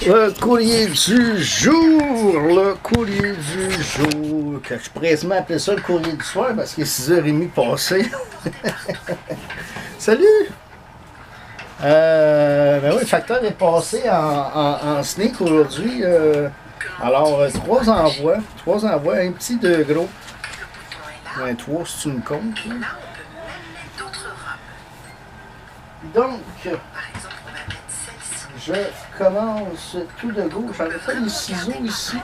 Le courrier du jour, le courrier du jour, que je pourrais quasiment appeler ça le courrier du soir parce qu'il est 6h30 passé. Salut! Ben oui, le facteur est passé en sneak aujourd'hui. Alors, trois envois, un petit, deux gros. Ben, trois si tu me comptes. Là. Donc, je commence tout de go. J'avais pas les ciseaux ici.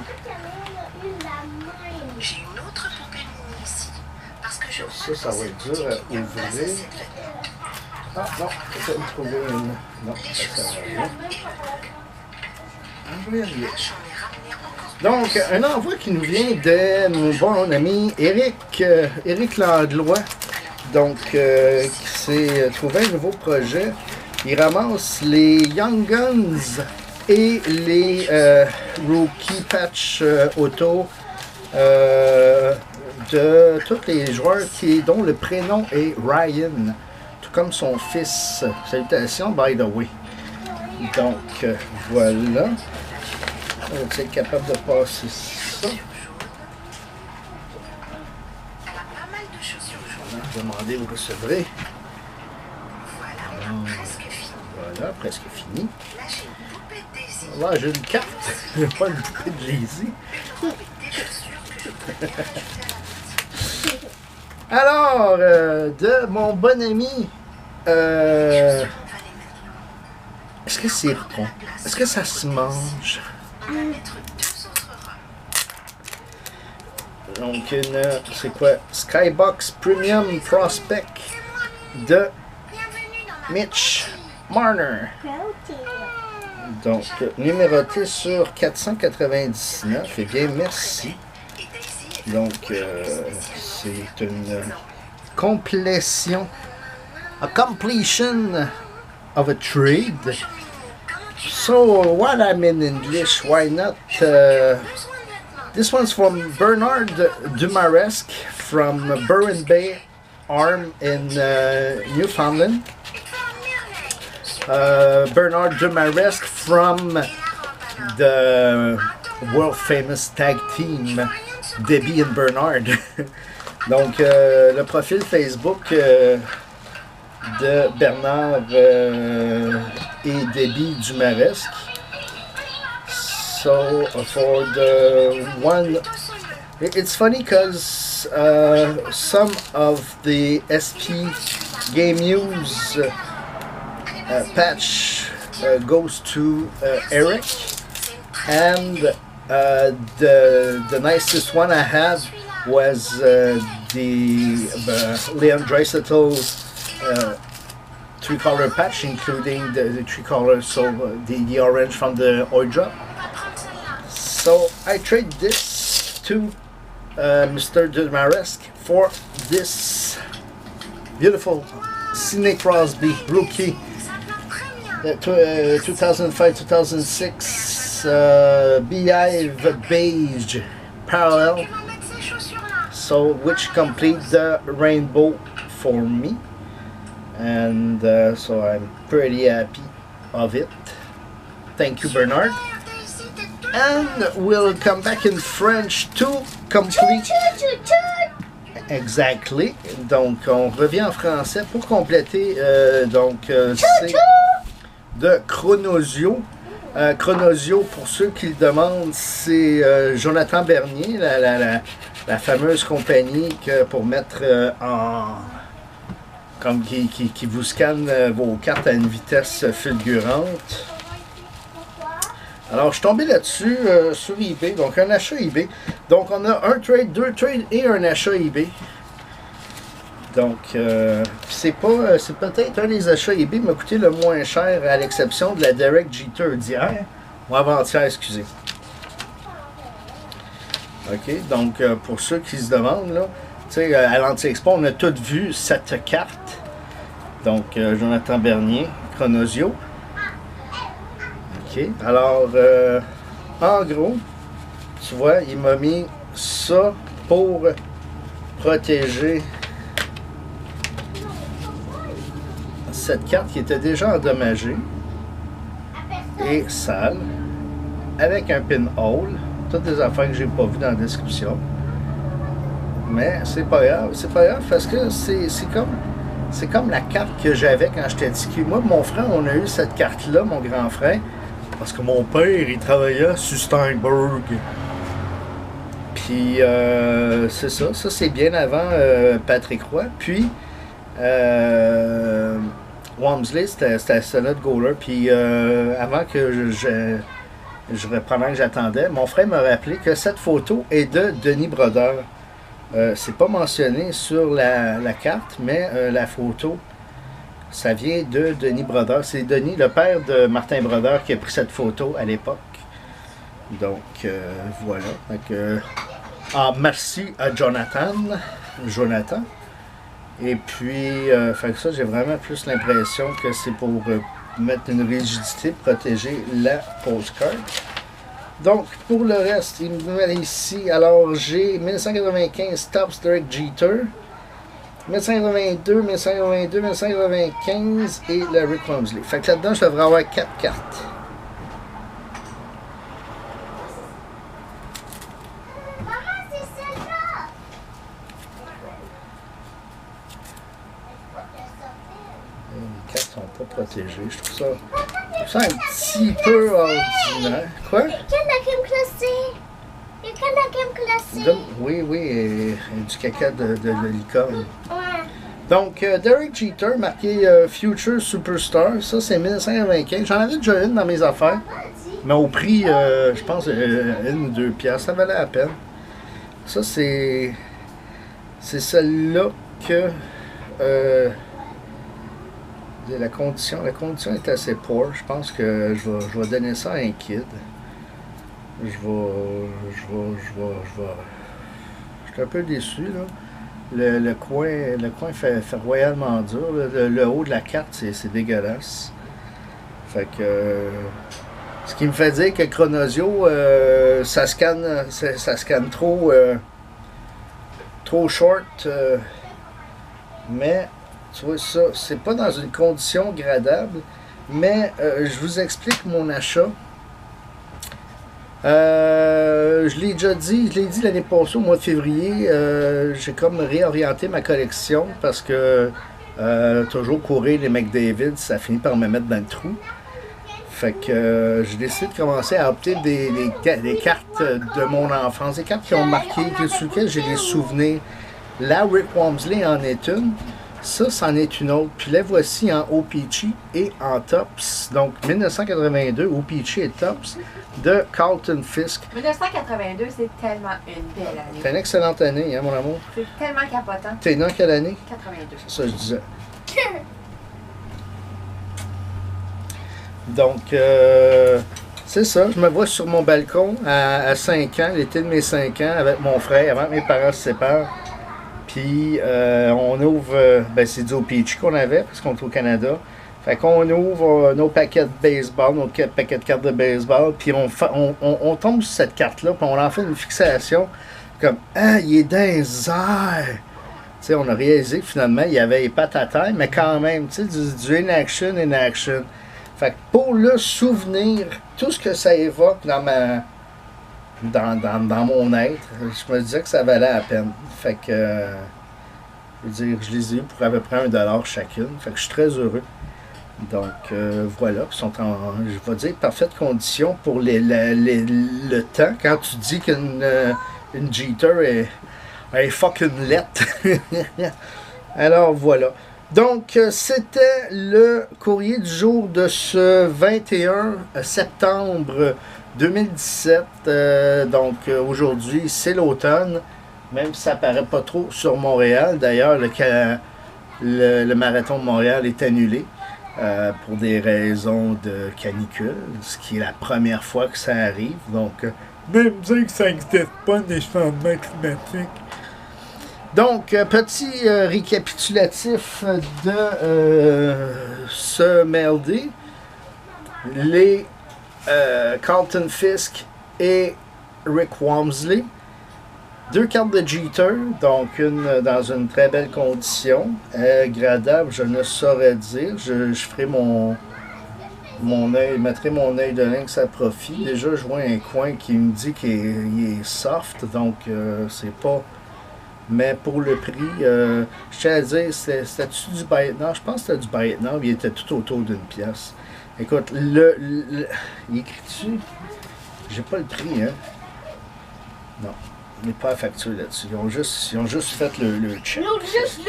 J'ai une autre poupée mini ici. Parce que je Ça va être dur à ouvrir. Ah non, je vais trouver une. Non, ça va rien. Donc, un envoi qui nous vient de mon bon ami Éric Landlois. Donc, qui s'est trouvé un nouveau projet. Il ramasse les Young Guns et les Rookie Patch Auto de tous les joueurs dont le prénom est Ryan, tout comme son fils. Salutations, by the way. Donc, voilà. On va être capable de passer ça. Demandez où recevrez. Voilà, presque fini. Là, j'ai une carte. J'ai pas une poupée de Jay-Z. Alors, de mon bon ami, est-ce que c'est bon? Est-ce que ça se mange? Donc, c'est quoi? Skybox Premium Prospect de Mitch Marner. Donc, numéroté sur 499. Eh bien, merci. Donc, c'est une complétion, a completion of a trade. So, while I'm in English, why not? This one's from Bernard Dumaresque from Burin Bay Arm in Newfoundland. Bernard Dumaresque from the world famous tag team Debbie and Bernard. Donc, le profil Facebook de Bernard et Debbie Dumaresque. So, for the one, it's funny because some of the SP Game News patch goes to Eric, and the nicest one I had was the Leon Dreisaitl's three-color patch, including the three-color, so the orange from the oil drop. So I trade this to Mr. Dumaresque for this beautiful Sidney Crosby rookie 2005-2006 Beehive Beige Parallel, so which complete the rainbow for me, and so I'm pretty happy of it. Thank you, Bernard. And we'll come back in French to complete. Exactly. Donc, on revient en français pour compléter. C'est de Chronosio. Chronosio, pour ceux qui le demandent, c'est Jonathan Bernier, la fameuse compagnie pour mettre comme qui vous scanne vos cartes à une vitesse fulgurante. Alors, je suis tombé là-dessus sur eBay, donc un achat eBay. Donc, on a un trade, deux trades et un achat eBay. Donc, c'est peut-être un des achats eBay qui m'a coûté le moins cher, à l'exception de la Derek Jeter d'hier, ou avant-hier, excusez. OK, donc, pour ceux qui se demandent, là, tu sais, à l'Anti-Expo, on a toutes vu cette carte. Donc, Jonathan Bernier, Chronosio. OK, alors, en gros, tu vois, il m'a mis ça pour protéger cette carte qui était déjà endommagée et sale. avec un pinhole. Toutes des affaires que j'ai pas vues dans la description. Mais c'est pas grave. C'est pas grave parce que c'est comme la carte que j'avais quand j'étais petit. Moi et mon frère, on a eu cette carte-là, mon grand frère. Parce que mon père, il travaillait sur Steinberg. Puis, c'est ça. Ça, c'est bien avant Patrick Roy. Puis, Walmsley, c'était notre goaler. Puis, avant que pendant que j'attendais, mon frère m'a rappelé que cette photo est de Denis Brodeur. C'est pas mentionné sur la carte, mais la photo, ça vient de Denis Brodeur. C'est Denis, le père de Martin Brodeur, qui a pris cette photo à l'époque. Donc, voilà. Donc, merci à Jonathan. Et puis, fait que ça, j'ai vraiment plus l'impression que c'est pour mettre une rigidité, protéger la postcard. Donc, pour le reste, il me met ici. Alors, j'ai 1995 Topps Derek Jeter, 1982, 1982, 1995 et le Rick Walmsley. Fait que là-dedans, je devrais avoir 4 cartes. Les cartes sont pas protégées. Je trouve ça un petit peu ordinaire. Quoi? Oui, et du caca de licorne. Ouais. Donc, Derek Jeter, marqué Future Superstar, ça c'est 1995. J'en avais déjà une dans mes affaires, mais au prix, je pense, 1 ou 2 piastres, ça valait la peine. Ça c'est celle-là que la condition est assez poor. Je pense que je vais donner ça à un kid. Je suis un peu déçu, là. Le coin fait royalement dur. Le haut de la carte, c'est dégueulasse. Fait que... ce qui me fait dire que Chronosio, ça scanne trop short. Mais, tu vois, ça, c'est pas dans une condition gradable. Mais, je vous explique mon achat. Je l'ai dit l'année passée, au mois de février, j'ai comme réorienté ma collection parce que toujours courir les McDavid, ça finit par me mettre dans le trou. Fait que j'ai décidé de commencer à opter des cartes de mon enfance, des cartes qui ont marqué, sur lesquelles j'ai des souvenirs. Là, Rick Walmsley en est une. Ça, c'en est une autre. Puis là, voici en OPC et en Topps. Donc, 1982, OPC et Topps de Carlton Fisk. 1982, c'est tellement une belle année. C'est une excellente année, hein, mon amour? C'est tellement capotant. T'es né en quelle année? 82. C'est ça, je disais. Donc, c'est ça. Je me vois sur mon balcon à 5 ans, l'été de mes 5 ans, avec mon frère, avant que mes parents se séparent. Puis, on ouvre, c'est du OPC qu'on avait, parce qu'on est au Canada. Fait qu'on ouvre nos paquets de baseball, nos paquets de cartes de baseball, puis on tombe sur cette carte-là, puis on en fait une fixation, comme « Ah, il est dans les airs! » Tu sais, on a réalisé que finalement, il y avait les pattes à terre, mais quand même, tu sais, du inaction. Fait que pour le souvenir, tout ce que ça évoque dans mon être, je me disais que ça valait la peine. Fait que, je veux dire, je les ai eu pour à peu près $1 chacune. Fait que je suis très heureux. Donc, voilà, ils sont en, je vais dire, parfaite condition pour le temps. Quand tu dis qu'une Jeter est fucking lettre. Alors, voilà. Donc, c'était le courrier du jour de ce 21 septembre 2017. Donc, aujourd'hui, c'est l'automne, même si ça paraît pas trop sur Montréal. D'ailleurs, le marathon de Montréal est annulé pour des raisons de canicule, ce qui est la première fois que ça arrive. Donc, même dire que ça n'existe pas des changements climatiques. Donc, petit récapitulatif de ce MLD. Les Carlton Fisk et Rick Walmsley. 2 cartes de Jeter, donc une dans une très belle condition. Gradable, je ne saurais dire. Je ferai mettrai mon œil de lynx à profit. Déjà, je vois un coin qui me dit qu'il est soft, donc c'est pas... Mais pour le prix, je tiens à dire, c'était-tu du Vietnam? Je pense que c'était du Vietnam, il était tout autour d'une pièce. Écoute, il écrit-tu? J'ai pas le prix, hein? Non, il n'est pas à facture là-dessus. Ils ont juste fait le check. Ils ont juste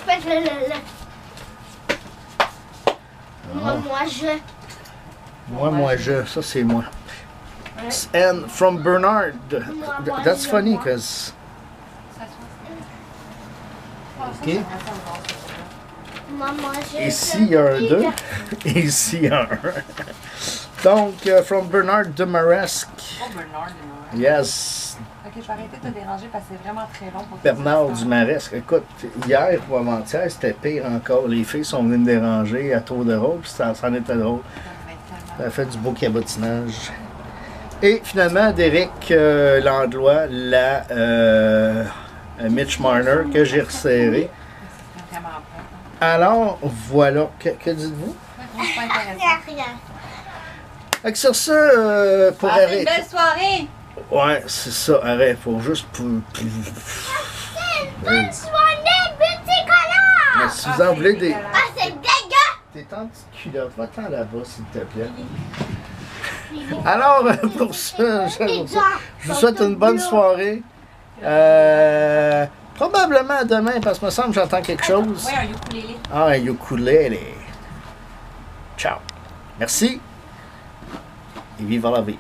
fait le... Moi, je. Ça, c'est moi. And from Bernard. That's funny, because... OK. Ici, il y a un 2. Ici, il y a un 1. Donc, from Bernard de Maresque. Oh, Bernard de Maresque. Yes. Ok, je vais arrêter de te déranger parce que c'est vraiment très long pour Bernard du Maresque. Écoute, hier ou avant-hier, c'était pire encore. Les filles sont venues me déranger à tour de rôle, puis ça en était drôle. Ça a fait du beau cabotinage. Et finalement, Derek Landlois, Mitch Marner, que j'ai resserré. C'est vraiment pas. Alors, voilà. Que dites-vous? C'est pas intéressant. Rien. Fait que sur ça, pour Passez une arrêter. belle soirée! Ouais, c'est ça, arrête. Faut juste. Bonne soirée, petit collant! Mais si vous en voulez des. Ah, c'est dégueu! T'es en petite culotte, va-t'en là-bas, s'il te plaît. Alors, pour ça, je vous souhaite une bonne soirée. Probablement demain, parce que me semble que j'entends quelque chose. Oui, un ukulélé. Ah, un ukulélé. Ciao. Merci. Et vive la vie.